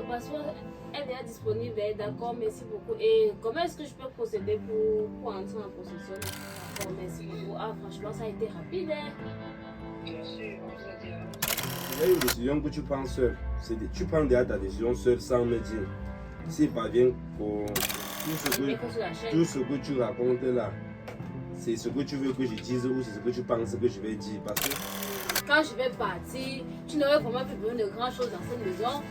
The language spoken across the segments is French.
passeport est déjà disponible, d'accord, merci beaucoup. Et comment est-ce que je peux procéder pour entrer en possession de ça? Bon, merci beaucoup. Ah, franchement, ça a été rapide. Bien sûr, on vous a dit. Il y a une décision que tu prends seul. Tu prends déjà ta décision seul sans me dire. S'il parvient pour tout ce que tu racontes là, c'est ce que tu veux que je dise ou c'est ce que tu penses que je vais dire. Parce que quand je vais partir, tu n'aurais vraiment plus besoin de grand chose dans cette maison.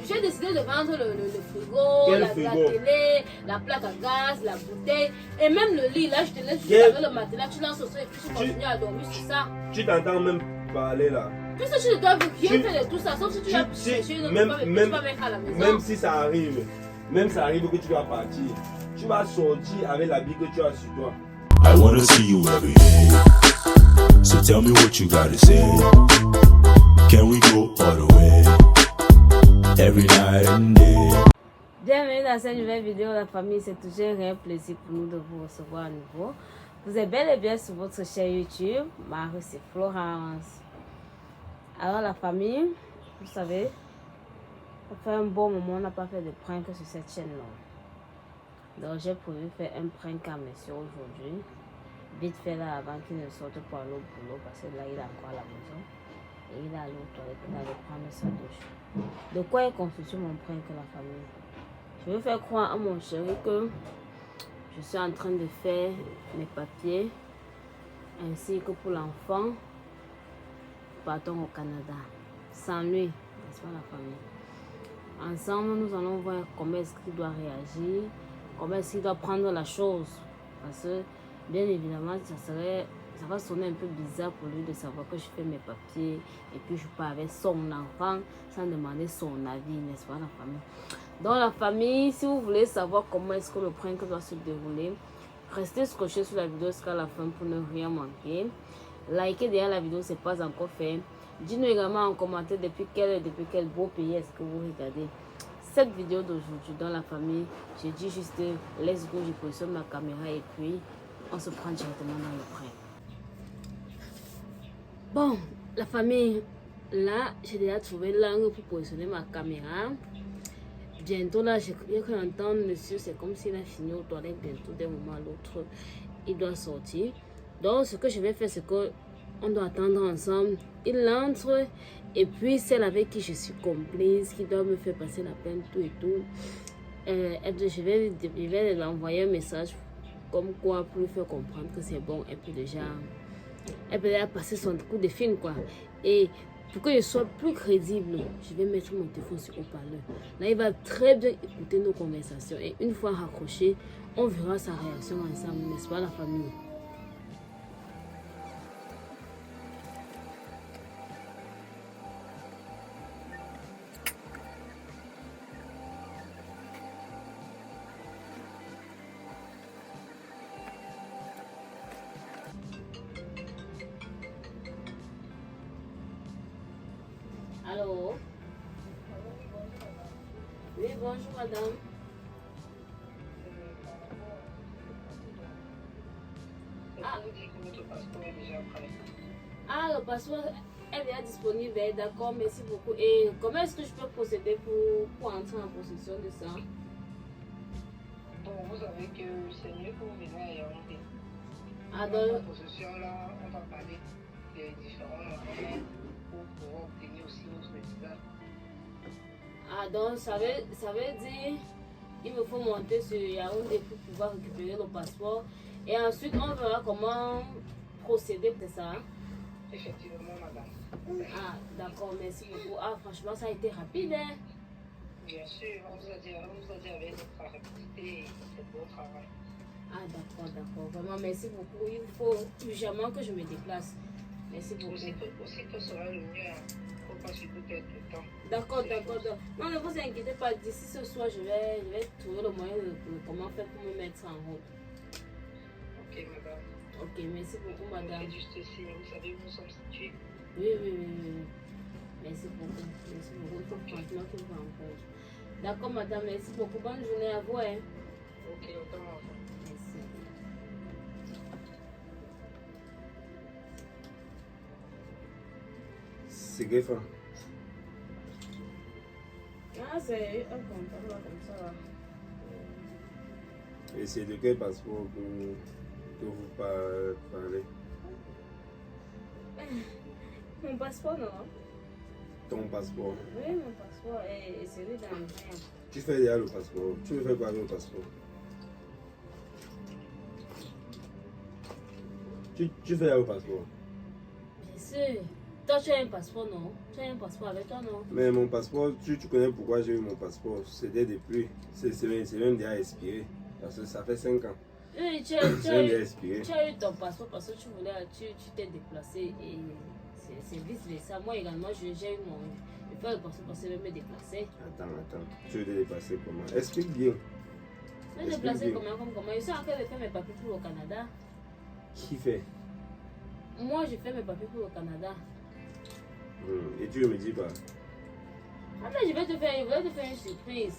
J'ai décidé de vendre le frigo, la télé, la plaque à gaz, la bouteille et même le lit. Là, je te laisse juste avec le matelas, tu lances au sol et puis tu continues à dormir, c'est ça. Tu t'entends même parler là. Puisque tu ne dois rien faire de tout ça, sauf si tu vas chercher une autre femme et tu vas mettre à la maison. Même si ça arrive, que tu dois partir, tu vas sortir avec l'habit que tu as sur toi. I wanna see you every day. So tell me what you gotta say. Can we go all the way? Every night and day. Bienvenue dans cette nouvelle vidéo, la famille. C'est toujours un réel plaisir pour nous de vous recevoir à nouveau. Vous êtes bel et bien sur votre chaîne YouTube. Marie, c'est Florence. Alors, la famille, vous savez, ça fait un bon moment, on n'a pas fait de prank sur cette chaîne-là. Donc, j'ai prévu faire un prank à monsieur aujourd'hui. Vite fait là, avant qu'il ne sorte pour aller au boulot, parce que là, il est encore à la maison. Et il est allé aux toilettes pour aller prendre sa douche. De quoi est constitué mon prank, la famille? Je veux faire croire à mon chéri que je suis en train de faire mes papiers, ainsi que pour l'enfant, partons au Canada. Sans lui, n'est-ce pas la famille? Ensemble, nous allons voir comment est-ce qu'il doit réagir, comment est-ce qu'il doit prendre la chose. Parce que, bien évidemment, ça va sonner un peu bizarre pour lui de savoir que je fais mes papiers et puis je pars avec son enfant sans demander son avis, n'est-ce pas la famille? Donc la famille, si vous voulez savoir comment est-ce que le prank doit se dérouler, restez scotché sur la vidéo jusqu'à la fin pour ne rien manquer. Likez derrière la vidéo, c'est pas encore fait. Dites-nous également en commentaire depuis quel beau pays est-ce que vous regardez cette vidéo d'aujourd'hui. Dans la famille, je dis juste let's go, je positionne ma caméra et puis on se prend directement dans le prank. Bon, la famille, là, j'ai déjà trouvé l'angle pour positionner ma caméra. Bientôt, là, j'ai cru entendre monsieur, c'est comme s'il a fini aux toilettes bientôt, d'un moment à l'autre, il doit sortir. Donc, ce que je vais faire, c'est que on doit attendre ensemble. Il entre, et puis celle avec qui je suis complice, qui doit me faire passer la peine, tout et tout. Je vais lui envoyer un message, comme quoi, pour lui faire comprendre que c'est bon, et puis déjà... Elle peut passer son coup de film, quoi. Et pour que je sois plus crédible, je vais mettre mon téléphone sur haut-parleur. Là, il va très bien écouter nos conversations. Et une fois raccroché, on verra sa réaction ensemble, n'est-ce pas, la famille? Allô? Oui, bonjour madame. Ah, le passeport est déjà disponible, d'accord, merci beaucoup. Et comment est-ce que je peux procéder pour entrer en possession de ça? Bon, vous savez que c'est mieux que vous veniez à Yaoundé. Ah, Dans la possession là, on va parler des différents moyens pour pouvoir obtenir aussi votre résidence. Ah, donc ça veut dire il me faut monter sur Yaoundé pour pouvoir récupérer le passeport. Et ensuite, on verra comment procéder pour ça. Effectivement, madame. Ah, d'accord, merci beaucoup. Ah, franchement, ça a été rapide, hein? Bien sûr, on vous a dit avec notre rapidité et c'est bon travail. Ah, d'accord. Vraiment, merci beaucoup. Il faut urgemment que je me déplace. Merci beaucoup. Aussi que ce sera le mieux. Il ne faut pas surtout perdre de temps. D'accord. Non, ne vous inquiétez pas. D'ici ce soir, je vais trouver le moyen de comment faire pour me mettre en route. Ok, madame. Ok, merci beaucoup, madame. C'est juste ici, vous savez où nous sommes situés. Oui. Merci beaucoup. Il faut franchement que vous rencontre. D'accord, madame. Merci beaucoup. Bonne journée à vous. Hein. Ok, autant à vous. Merci. C'est greffant. Ah, Ah, c'est un contact là, comme ça. Là. Et c'est de quel passeport que vous parlez? Mon passeport, non? Ton passeport. Oui, mon passeport et celui d'André. Tu fais déjà le passeport. Tu veux faire quoi avec le passeport? Tu fais déjà le passeport. Bien sûr. Toi, tu as un passeport, non? Tu as un passeport avec toi, non? Mais mon passeport, tu connais pourquoi j'ai eu mon passeport. C'était depuis. C'est même déjà expiré. Parce que ça fait 5 ans. Oui, tu C'est même déjà expiré. as eu ton passeport parce que tu t'es déplacé et c'est vice-versa. Moi également, j'ai eu mon. Je fais le passeport parce que je vais me déplacer. Attends. Tu veux te déplacer comment? Explique bien. Je vais me déplacer comment? Je suis en train de faire mes papiers pour le Canada. Qui fait? Moi, je fais mes papiers pour le Canada. Et tu me dis pas. Ah, mais je vais te faire une surprise.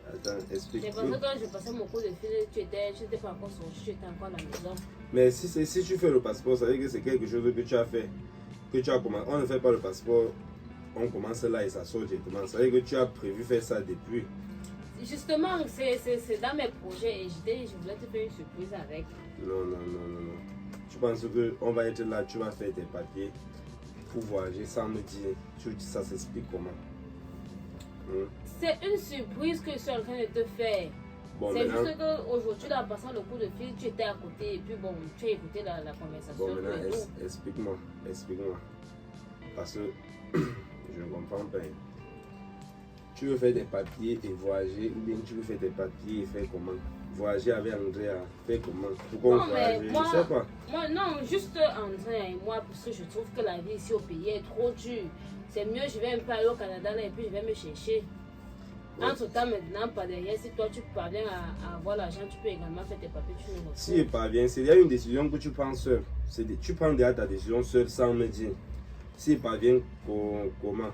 Attends, explique. C'est parce que quand je passais mon cours de fil, tu n'étais pas encore sorti, tu étais encore à la maison. Mais si tu fais le passeport, ça veut dire que c'est quelque chose que tu as fait. Que tu as commencé. On ne fait pas le passeport, on commence là et ça sort directement. Ça veut dire que tu as prévu faire ça depuis. Justement, c'est dans mes projets et je voulais te faire une surprise avec. Non. Tu penses qu'on va être là, tu vas faire tes papiers pour voyager sans me dire. Ça s'explique comment? C'est une surprise que je suis en train de te faire. Bon, c'est maintenant, juste qu'aujourd'hui, en passant le coup de fil, tu étais à côté et puis bon, tu as écouté la conversation. bon, maintenant explique-moi. Parce que je ne comprends pas. Tu veux faire des papiers et voyager, ou bien tu veux faire des papiers et faire comment? Voyager avec Andrea, faire comment? Pourquoi on voyage? Je sais pas. Moi, non, juste Andrea et moi, parce que je trouve que la vie ici au pays est trop dure. C'est mieux, je vais un peu aller au Canada là, et puis je vais me chercher. Ouais. Entre temps, maintenant, pas derrière, si toi tu parviens à avoir l'argent, tu peux également faire tes papiers, tu me retrouves. Si je parviens, c'est déjà une décision que tu prends seul. Tu prends déjà ta décision seul sans me dire. Si je parviens, comment?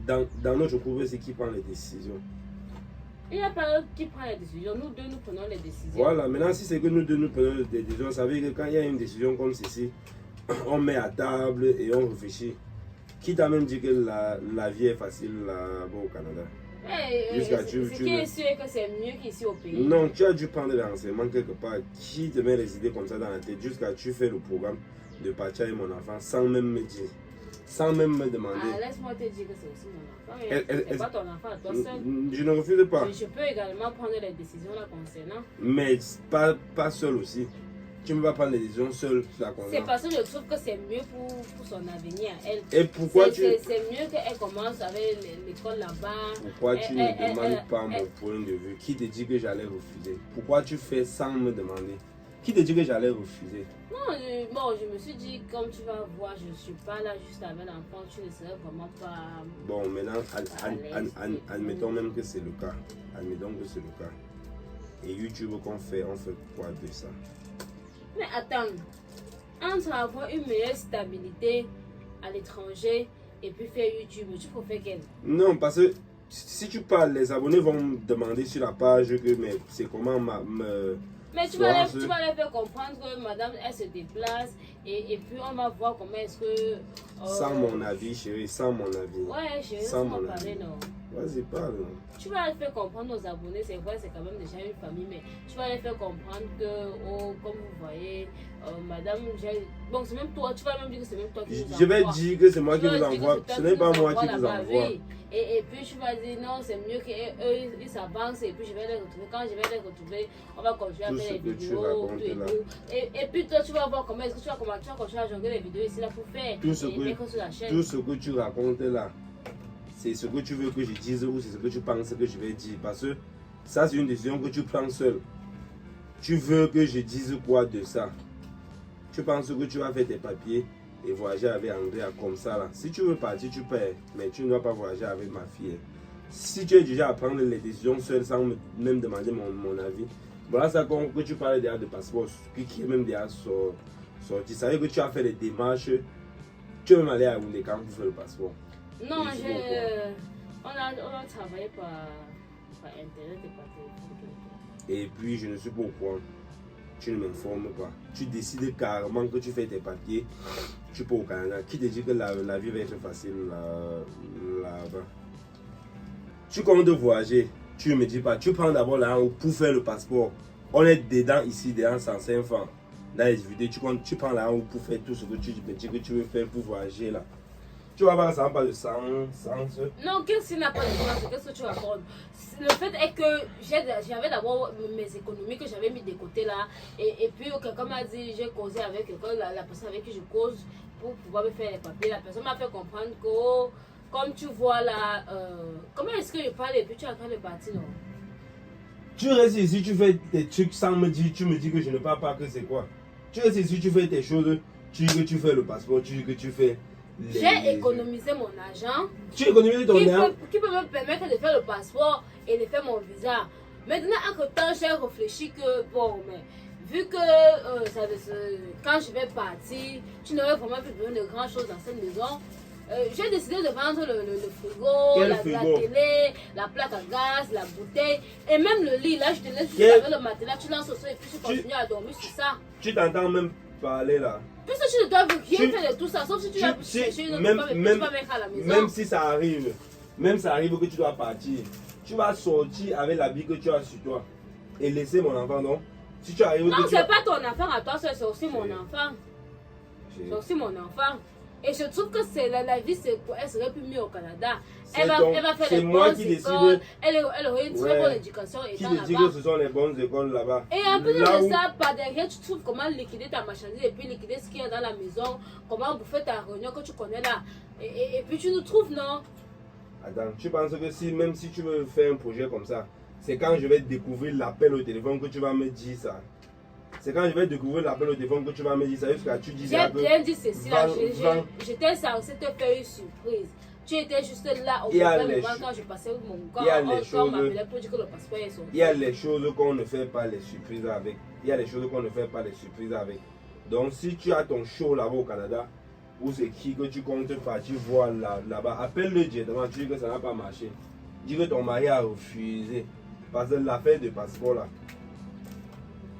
Dans notre couple, c'est qui prend les décisions? Il n'y a pas l'autre qui prend les décisions. Nous deux, nous prenons les décisions. Voilà, maintenant, si c'est que nous deux, nous prenons les décisions, ça veut dire que quand il y a une décision comme ceci, on met à table et on réfléchit. Qui t'a même dit que la vie est facile là-bas au Canada? Ce qui est sûr que c'est mieux qu'ici au pays. Non, tu as dû prendre des renseignements quelque part. Qui te met les idées comme ça dans la tête jusqu'à tu fais le programme de partir avec mon enfant sans même me dire, sans même me demander. Ah, laisse-moi te dire que c'est aussi mon enfant. C'est pas ton enfant à toi seul. Je ne refuse pas. Je peux également prendre les décisions là concernant. Mais pas seul aussi. Tu ne peux pas prendre les décisions seule la concernant. C'est parce que je trouve que c'est mieux pour son avenir à elle. Et pourquoi c'est mieux qu'elle commence avec l'école là-bas. Pourquoi tu ne demandes pas mon point de vue? Qui te dit que j'allais refuser? Pourquoi tu fais sans me demander? Qui te dit que j'allais refuser? Non, je me suis dit, comme tu vas voir, je ne suis pas là juste avec l'enfant, tu ne serais vraiment pas... Bon, maintenant, admettons même que c'est le cas. Admettons que c'est le cas. Et YouTube qu'on fait, on fait quoi de ça? Mais attends, entre avoir une meilleure stabilité à l'étranger et puis faire YouTube, tu préfères quelle? Non, parce que si tu parles, les abonnés vont me demander sur la page que mais c'est comment mais tu vas les faire comprendre que madame, elle se déplace et puis on va voir comment est-ce que... Sans mon avis, chérie, sans mon avis. Ouais, chérie, sans mon parler, non. Vas-y, parle. Tu vas les faire comprendre aux abonnés, c'est vrai, c'est quand même déjà une famille, mais tu vas les faire comprendre que, comme vous voyez, madame, bon, c'est même toi, tu vas même dire que c'est même toi qui nous envoie. Je vais dire que c'est moi qui vous envoie, ce n'est pas moi qui vous envoie. Oui. Et puis tu vas dire non, c'est mieux qu'eux, ils s'avancent et puis je vais les retrouver. Quand je vais les retrouver, on va continuer à faire les vidéos. Et puis toi, tu vas voir comment est-ce que tu vas continuer à jongler les vidéos ici là pour faire tout ce que tu racontes là. C'est ce que tu veux que je dise ou c'est ce que tu penses que je vais dire. Parce que ça, c'est une décision que tu prends seul. Tu veux que je dise quoi de ça? Tu penses que tu vas faire tes papiers et voyager avec Andrea comme ça là. Si tu veux partir, tu paies. Mais tu ne dois pas voyager avec ma fille. Si tu es déjà à prendre les décisions seul sans même demander mon avis. Voilà ça que tu parlais déjà de passeport qui est même déjà sorti. Ça veut dire que tu as fait les démarches. Tu veux même aller à Oundekan pour faire le passeport. Non, on a travaillé par internet et par téléphone. Et puis je ne sais pas pourquoi tu ne m'informes pas. Tu décides carrément que tu fais tes papiers, tu peux au Canada. Qui te dit que la vie va être facile là-bas? Tu comptes voyager, tu ne me dis pas, tu prends d'abord l'argent pour faire le passeport. On est dedans ici, dedans 105 francs. Dans les vidéos, tu prends l'argent pour faire tout ce que tu me dis que tu veux faire pour voyager là. Tu vas voir, ça n'a pas de sens. Non, qu'est-ce qui n'a pas de sens? Qu'est-ce que tu racontes? Le fait est que j'avais d'abord mes économies que j'avais mis de côté là. Et puis quelqu'un m'a dit, j'ai causé avec quelqu'un, la personne avec qui je cause pour pouvoir me faire les papiers. La personne m'a fait comprendre que, comme tu vois là, comment est-ce que je parle et puis tu es en train de partir, non? Tu restes ici, tu fais des trucs sans me dire, tu me dis que je ne parle pas, que c'est quoi? Tu restes ici, tu fais tes choses, tu dis que tu fais le passeport, tu dis que tu fais... J'ai économisé mon argent. Tu économises ton argent qui peut me permettre de faire le passeport et de faire mon visa. Maintenant, entre-temps, j'ai réfléchi que, bon, mais vu que quand je vais partir, tu n'aurais vraiment plus besoin de grand-chose dans cette maison. J'ai décidé de vendre le frigo, la télé, la plaque à gaz, la bouteille et même le lit. Là, je te laisse juste avec le matelas, tu lances au sol et puis tu continues à dormir sur ça. Tu t'entends même parler là. Puisque tu ne dois rien faire de tout ça, sauf si tu vas chercher une autre femme et puis tu vas mettre à la maison. Même si ça arrive, que tu dois partir, tu vas sortir avec l'habit que tu as sur toi et laisser mon enfant, non? Si tu arrives... Non, c'est pas ton enfant à toi, c'est aussi mon enfant. C'est aussi mon enfant. Et je trouve que la vie, elle serait plus mieux au Canada. Elle va faire les bonnes écoles. Elle aurait une très bonne éducation. Qui te dit que ce sont les bonnes écoles là-bas? Et en plus de ça, par derrière, tu trouves comment liquider ta marchandise et puis liquider ce qu'il y a dans la maison. Comment bouffer ta réunion que tu connais là. Et puis tu nous trouves, non? Attends, tu penses que même si tu veux faire un projet comme ça, c'est quand je vais découvrir l'appel au téléphone que tu vas me dire ça? C'est quand je vais découvrir l'appel au téléphone que tu vas me dire ça, jusqu'à tu dis ça. J'ai bien dit ceci là, j'étais censé te faire une surprise. Tu étais juste là au moment quand je passais mon corps, on m'appelait pour dire que le passeport est sorti. Il y a les choses qu'on ne fait pas les surprises avec. Il y a les choses qu'on ne fait pas les surprises avec. Donc si tu as ton show là-bas au Canada, ou c'est qui que tu comptes partir voir là-bas, appelle-le directement, tu dis que ça n'a pas marché. Dis que ton mari a refusé. Parce que l'affaire de passeport là,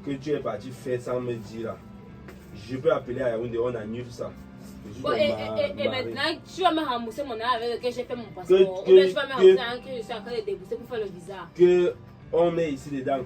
que tu es parti faire sans me dire là, je peux appeler à Yaoundé, on annule ça. Bon, et maintenant, tu vas me rembourser mon argent avec lequel j'ai fait mon passeport. Ou bien tu vas me rembourser l'argent que je suis en train de débourser pour faire le visa. Que on met ici dedans.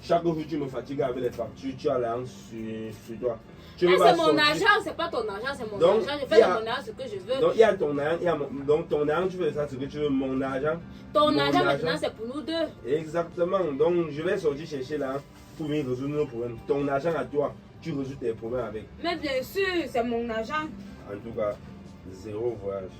Chaque jour tu me fatigues avec les factures, tu as l'argent sur toi. C'est mon argent, c'est pas ton argent, c'est mon argent. Je fais de mon argent ce que je veux. Donc il y a ton argent, donc ton argent, tu fais ça ce que tu veux, mon argent. Ton argent maintenant c'est pour nous deux. Exactement, donc je vais sortir chercher l'argent pour venir résoudre nos problèmes. Ton argent à toi, tu résous tes problèmes avec. Mais bien sûr, c'est mon argent. En tout cas, zéro voyage.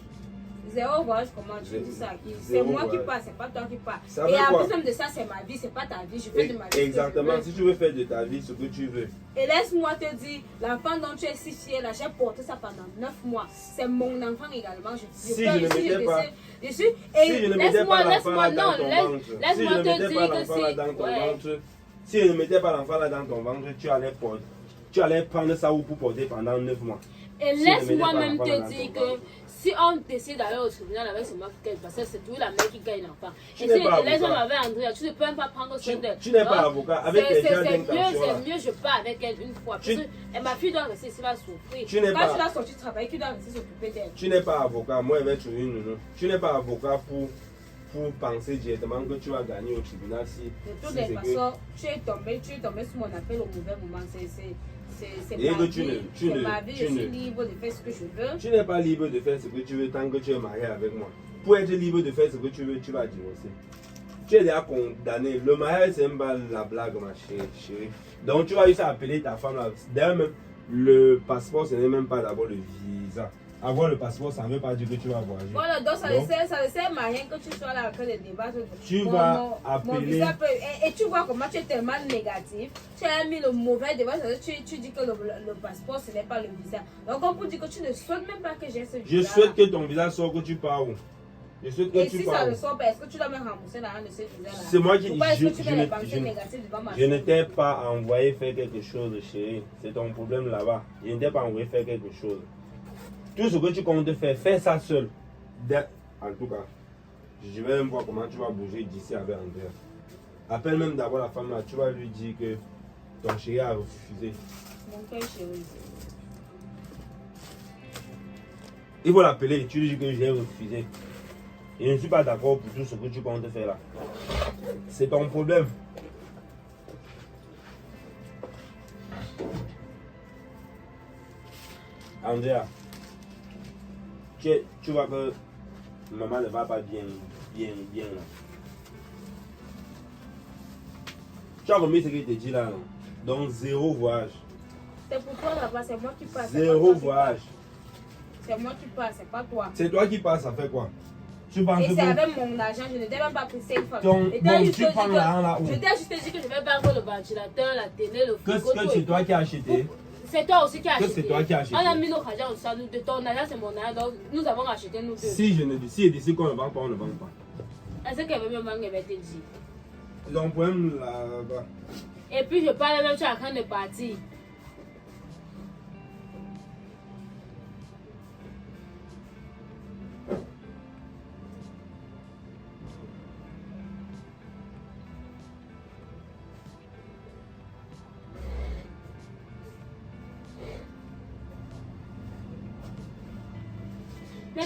Zéro voyage, comment tu dis ça? C'est moi qui passe, c'est pas toi qui passe. Et en plus même de ça, c'est ma vie, c'est pas ta vie. Je fais de ma vie. Exactement, si tu veux faire de ta vie ce que tu veux. Et laisse-moi te dire, l'enfant dont tu es si fier, là, j'ai porté ça pendant 9 mois. C'est mon enfant également. Si je ne mettais pas. Si je ne mettais pas l'enfant là dans ton ventre. Laisse-moi te dire que si. Si je ne mettais pas l'enfant là dans ton ventre, tu allais prendre ça pour porter pendant 9 mois. Et laisse-moi même te dire que si on décide d'aller au tribunal avec ce mec, parce que c'est toujours la mère qui gagne l'enfant. Et si laisse-moi avec Andrea, tu ne peux même pas prendre soin d'elle. Tu n'es pas avocat. Avec c'est mieux, je pars avec elle une fois. Parce que ma fille doit rester ici, va souffrir. Quand tu l'as sorti travailler, tu dois rester s'occuper d'elle. Tu n'es pas avocat. Moi, je vais trouver une nounou. Tu n'es pas avocat pour penser directement que tu vas gagner au tribunal si. De toutes les façons, tu es tombé sur mon appel au mauvais moment. C'est ma vie, je suis libre de faire ce que je veux. Tu n'es pas libre de faire ce que tu veux tant que tu es marié avec moi. Pour être libre de faire ce que tu veux, tu vas divorcer. Tu es déjà condamné. Le mariage, c'est même pas la blague, ma chérie. Donc tu vas juste appeler ta femme là. D'ailleurs, même le passeport, ce n'est même pas d'abord le visa. Avoir le passeport, ça ne veut pas dire que tu vas voyager. Voilà, donc ça ne sert à rien que tu sois là en train de débattre. Tu vas appeler. Et tu vois comment tu es tellement négatif. Tu as mis le mauvais débat. Tu dis que le passeport, ce n'est pas le visa. Donc on peut dire que tu ne souhaites même pas que j'ai ce visa. Je souhaite que ton visa sorte, que tu pars où. Je souhaite que et tu si pars ça où. ne sort pas, est-ce que tu dois me rembourser l'argent de ce visa-là? C'est moi qui. Je ne t'ai pas envoyé faire quelque chose, chérie. C'est ton problème là-bas. Je ne t'ai pas envoyé faire quelque chose. Tout ce que tu comptes faire, fais ça seul. En tout cas, je vais même voir comment tu vas bouger d'ici avec Andrea. Appelle même d'abord la femme là, tu vas lui dire que ton chéri a refusé. Mon père chéri. Il faut l'appeler, tu lui dis que j'ai refusé. Et je ne suis pas d'accord pour tout ce que tu comptes faire là. C'est ton problème. Andrea, tu vois que maman ne va pas bien là. Tu as remis ce qu'il te dit là. Donc 0 voyage. C'est pour toi là-bas, c'est moi qui passe. 0 voyage. C'est moi qui passe, c'est pas toi. C'est toi qui passes, ça fait quoi? Tu penses Et que c'est avec mon argent, je ne t'ai même pas pris 5 fois. Bon, tu prends l'argent là où? Je t'ai juste dit que je vais pas le ventilateur, la télé, le frigo. Que c'est toi qui as acheté? C'est toi aussi qui as acheté. Que c'est toi qui as acheté? On a mis nos argent aussi, nous deux. Ton argent c'est mon argent, donc nous avons acheté nous deux. Si je décide qu'on ne vend pas, on ne vend pas. Est-ce qu'elle veut me vendre, elle va te dire. Donc problème là-bas. Et puis je parle même, tu es en train de partir. Mais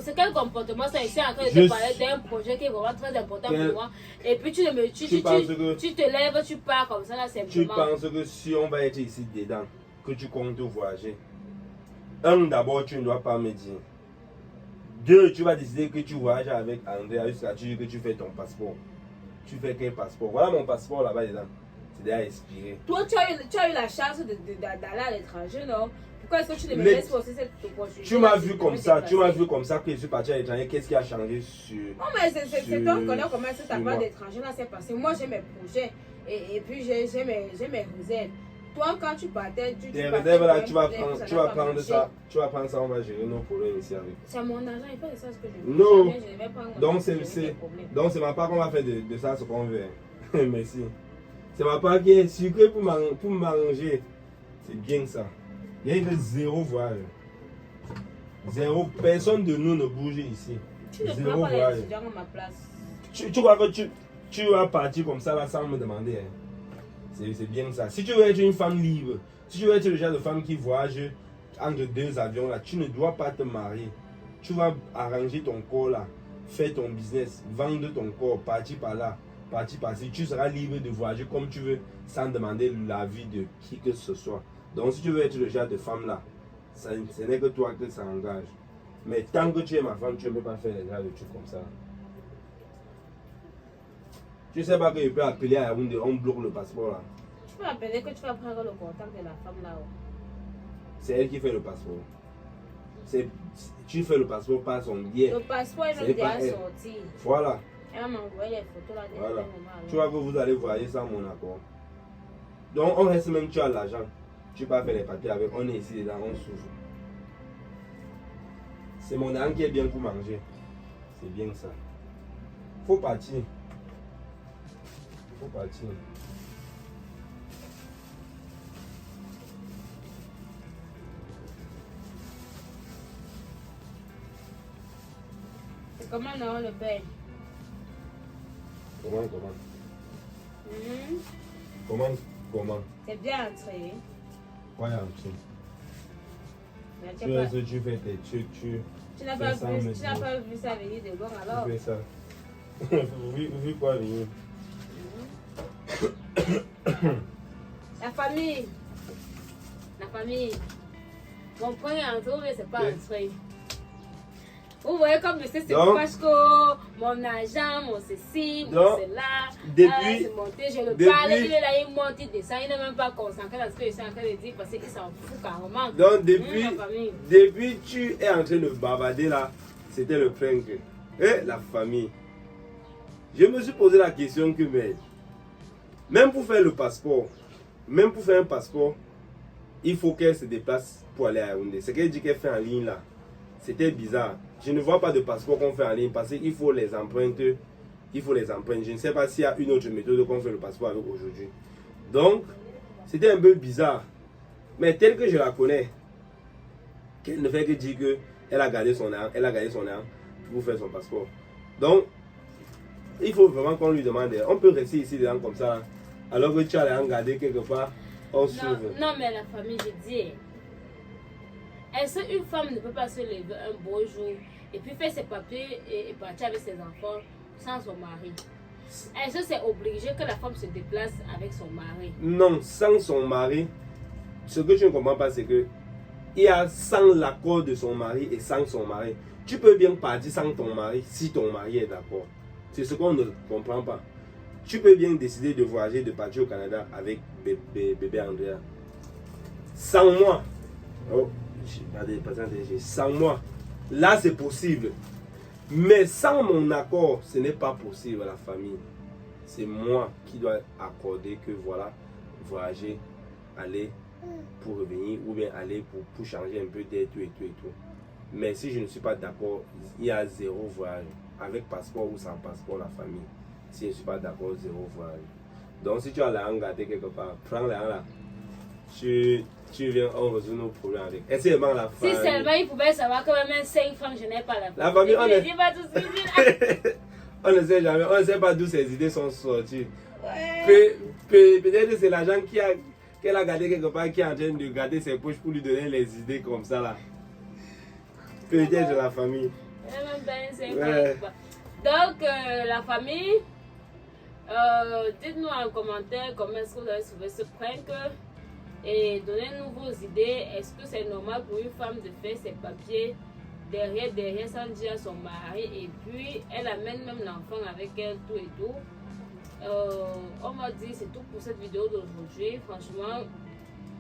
c'est quel comportement ça ici en train de te parler d'un projet qui est vraiment très important pour moi. Et puis tu te lèves, tu pars comme ça là simplement. Tu penses que si on va être ici dedans, que tu comptes voyager, d'abord tu ne dois pas me dire. 2, tu vas décider que tu voyages avec Andrea jusqu'à ce que tu fais ton passeport. Tu fais quel passeport? Voilà mon passeport là-bas dedans. C'est déjà expiré. Toi tu as eu la chance d'aller à l'étranger, non? Pourquoi est-ce que tu ne me laisses pas aussi cette opportunité? Tu m'as vu comme ça, que je suis parti à l'étranger. Qu'est-ce qui a changé sur... Non mais c'est toi connais comment ça ta part d'étranger là c'est passé. Moi j'ai mes projets et puis j'ai mes réserves. Toi quand tu partais, tes réserves là, tu vas prendre ça, on va gérer nos problèmes ici avec. C'est mon argent, il fait de ça ce que je veux. Non. Je ne vais pas Donc c'est ma part qu'on va faire de ça ce qu'on veut. Merci. C'est ma part qui est sucrée pour m'arranger. C'est bien ça. Il y a 0 voyage. 0. Personne de nous ne bouge ici. Tu ne 0 prends pas voyage. les étudiants à ma place. Tu crois que tu vas partir comme ça là sans me demander. Hein. C'est bien ça. Si tu veux être une femme libre, si tu veux être le genre de femme qui voyage entre 2 avions là, tu ne dois pas te marier. Tu vas arranger ton corps là, faire ton business, vendre ton corps, partir par là, partir par-ci. Tu seras libre de voyager comme tu veux sans demander l'avis de qui que ce soit. Donc si tu veux être le genre de femme là, ce n'est que toi que ça engage. Mais tant que tu es ma femme, tu ne peux pas faire les genres de trucs comme ça. Tu sais pas que je peux appeler à Yaoundé, on bloque le passeport là. Tu peux appeler que tu vas prendre le contact de la femme là-haut. C'est elle qui fait le passeport. Tu fais le passeport par son biais. Le passeport est même déjà sorti. Voilà. Elle m'a envoyé les photos là. Voilà. Tu vois que vous allez voyager sans mon accord. Donc on reste même, tu as l'argent. Tu peux pas faire les papiers avec, on est ici dedans, on souffre. C'est mon âme qui est bien pour manger. C'est bien ça. Faut partir. Faut partir. C'est comment non le bain? Comment? C'est bien entré. Ouais, tu fais tes trucs, tu n'as pas vu ça venir de loin alors? Tu fais ça. Vu quoi venir? La famille. Mon point est entré, mais c'est pas entré. Vous voyez comme je sais, c'est parce que mon argent, mon ceci, mon cela. Depuis, c'est monté, je le parle, il est là, il monte, il descend, il n'est même pas concentré dans ce que je suis en train de dire parce qu'il s'en fout carrément. Donc depuis tu es en train de bavarder là, c'était le prank. Et la famille. Je me suis posé la question que même pour faire le passeport, même pour faire un passeport, il faut qu'elle se déplace pour aller à Yaoundé. Ce qu'elle dit qu'elle fait en ligne là, c'était bizarre. Je ne vois pas de passeport qu'on fait en ligne parce qu'il faut les empreintes. Je ne sais pas s'il y a une autre méthode qu'on fait le passeport avec aujourd'hui. Donc, c'était un peu bizarre. Mais tel que je la connais, qu'elle ne fait que dire qu'elle a gardé son arme, pour faire son passeport. Donc, il faut vraiment qu'on lui demande. On peut rester ici dedans comme ça, alors que tu as regardé quelque part. Non, mais la famille, je dis. Est-ce qu'une femme ne peut pas se lever un beau jour et puis faire ses papiers et partir avec ses enfants sans son mari. Est-ce que c'est obligé que la femme se déplace avec son mari? Non, sans son mari. Ce que je ne comprends pas, c'est que il y a sans l'accord de son mari et sans son mari. Tu peux bien partir sans ton mari si ton mari est d'accord. C'est ce qu'on ne comprend pas. Tu peux bien décider de voyager, de partir au Canada avec bébé Andrea. Sans moi. Oh, sans moi. Là, c'est possible. Mais sans mon accord, ce n'est pas possible à la famille. C'est moi qui dois accorder que voilà, voyager, aller pour revenir ou bien aller pour changer un peu d'air, tout et tout et tout. Mais si je ne suis pas d'accord, il y a zéro voyage. Avec passeport ou sans passeport, la famille. Si je ne suis pas d'accord, zéro voyage. Donc si tu as la hangue gâtée quelque part, prends la hangue là. Tu viens, on résout nos problèmes avec. Et c'est vraiment la famille. Si seulement il pouvait savoir que même 5 francs, je n'ai pas la famille. La famille, on ne sait jamais, on ne sait pas d'où ces idées sont sorties. Ouais. Peut-être que c'est l'agent qu'elle a gardé quelque part, qui est en train de garder ses poches pour lui donner les idées comme ça là. Peut-être la famille. Ouais. Donc, la famille, dites-nous en commentaire comment est-ce que vous avez trouvé ce prank et donnez-nous vos idées. Est-ce que c'est normal pour une femme de faire ses papiers derrière sans dire à son mari et puis elle amène même l'enfant avec elle, tout et tout. On m'a dit c'est tout pour cette vidéo d'aujourd'hui. Franchement,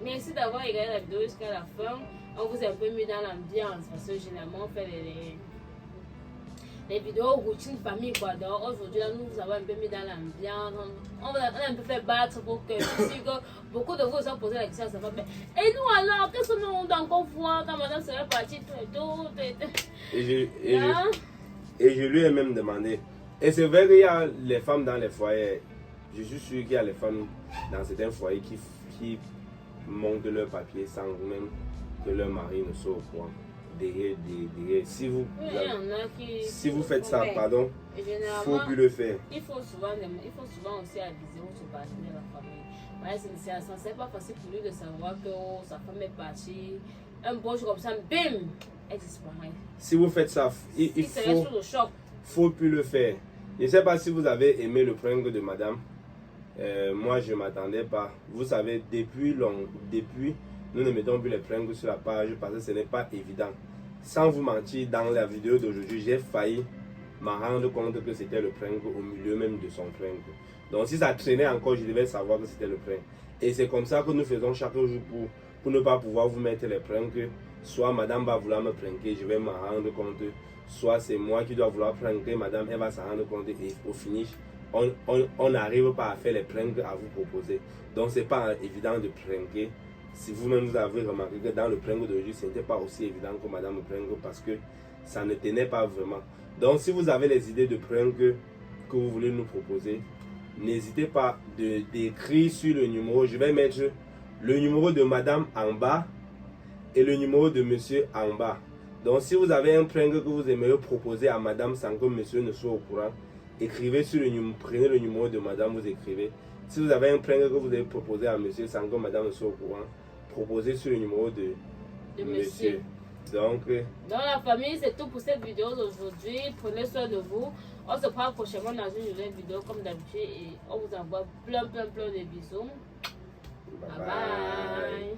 merci d'avoir regardé la vidéo jusqu'à la fin. On vous a un peu mis dans l'ambiance parce que généralement on fait les vidéos routine famille quoi. Donc aujourd'hui nous vous avons un peu mis dans l'ambiance. On a un peu fait battre pour que beaucoup de vous ont posé la question à sa femme. Et nous alors, qu'est-ce que nous doit encore voir quand madame serait partie tout et tout. Et je lui ai même demandé. Et c'est vrai qu'il y a les femmes dans les foyers. Je suis sûr qu'il y a les femmes dans certains foyers qui montent leurs papiers sans même que leur mari ne soit au courant. Derrière. Si vous faites ça, pardon, il ne faut plus le faire. Il faut souvent aussi aviser votre partenaire de la famille. C'est pas facile pour lui de savoir que sa femme est partie. Un bon jour comme ça, bim, elle disparaît. Si vous faites ça, il faut plus le faire. Je ne sais pas si vous avez aimé le prank de madame. Moi, je ne m'attendais pas. Vous savez, depuis nous ne mettons plus les pranks sur la page parce que ce n'est pas évident. Sans vous mentir, dans la vidéo d'aujourd'hui, j'ai failli me rendre compte que c'était le prank au milieu même de son prank. Donc si ça traînait encore, je devais savoir que c'était le prank. Et c'est comme ça que nous faisons chaque jour pour ne pas pouvoir vous mettre les pranks. Soit madame va vouloir me pranker, je vais me rendre compte. Soit c'est moi qui dois vouloir pranker, madame elle va s'en rendre compte et au finish, on n'arrive pas à faire les pranks à vous proposer. Donc c'est pas évident de pranker. Si vous-même vous avez remarqué que dans le prank d'aujourd'hui, ce n'était pas aussi évident que madame me prank parce que ça ne tenait pas vraiment. Donc si vous avez les idées de prank que vous voulez nous proposer, n'hésitez pas d'écrire sur le numéro. Je vais mettre le numéro de madame en bas et le numéro de monsieur en bas. Donc si vous avez un prank que vous aimeriez proposer à madame sans que monsieur ne soit au courant, écrivez sur le numéro, prenez le numéro de madame, vous écrivez. Si vous avez un prank que vous avez proposé à monsieur sans que madame ne soit au courant, proposez sur le numéro de monsieur. Donc la famille, c'est tout pour cette vidéo d'aujourd'hui. Prenez soin de vous. On se prend prochainement dans une nouvelle vidéo comme d'habitude et on vous envoie plein de bisous. Bye bye.